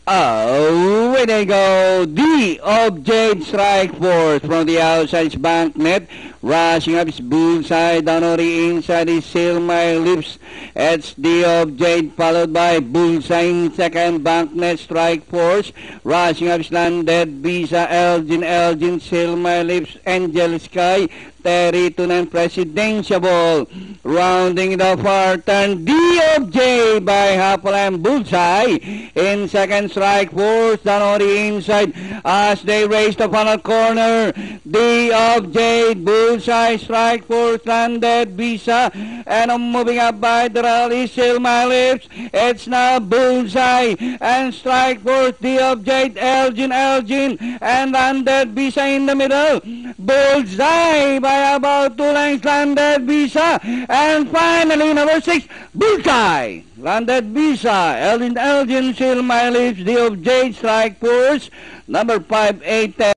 Oh, way they go. The object strike force from the outside bank net. Rushing up his bullseye down on the inside. He seal my lips. It's the object followed by bullseye in second bank net strike force. Rushing up his landed. Visa Elgin seal my lips. Angel Sky. Terry Tunan Presidential. Rounding the far turn, DOJ by Hapolam Bullseye in second strike force down on the inside as they race the final corner. DOJ Bullseye strike force landed Visa and moving up by the rally Seal My Lips. It's now Bullseye and strike force DOJ Elgin and landed Visa in the middle. Bullseye by about 2 lengths landed Visa. And finally, number 6, Bullseye. Landed Visa. Elgin, Seal My Lips, DOJ strike force. Number 5, 8, 10.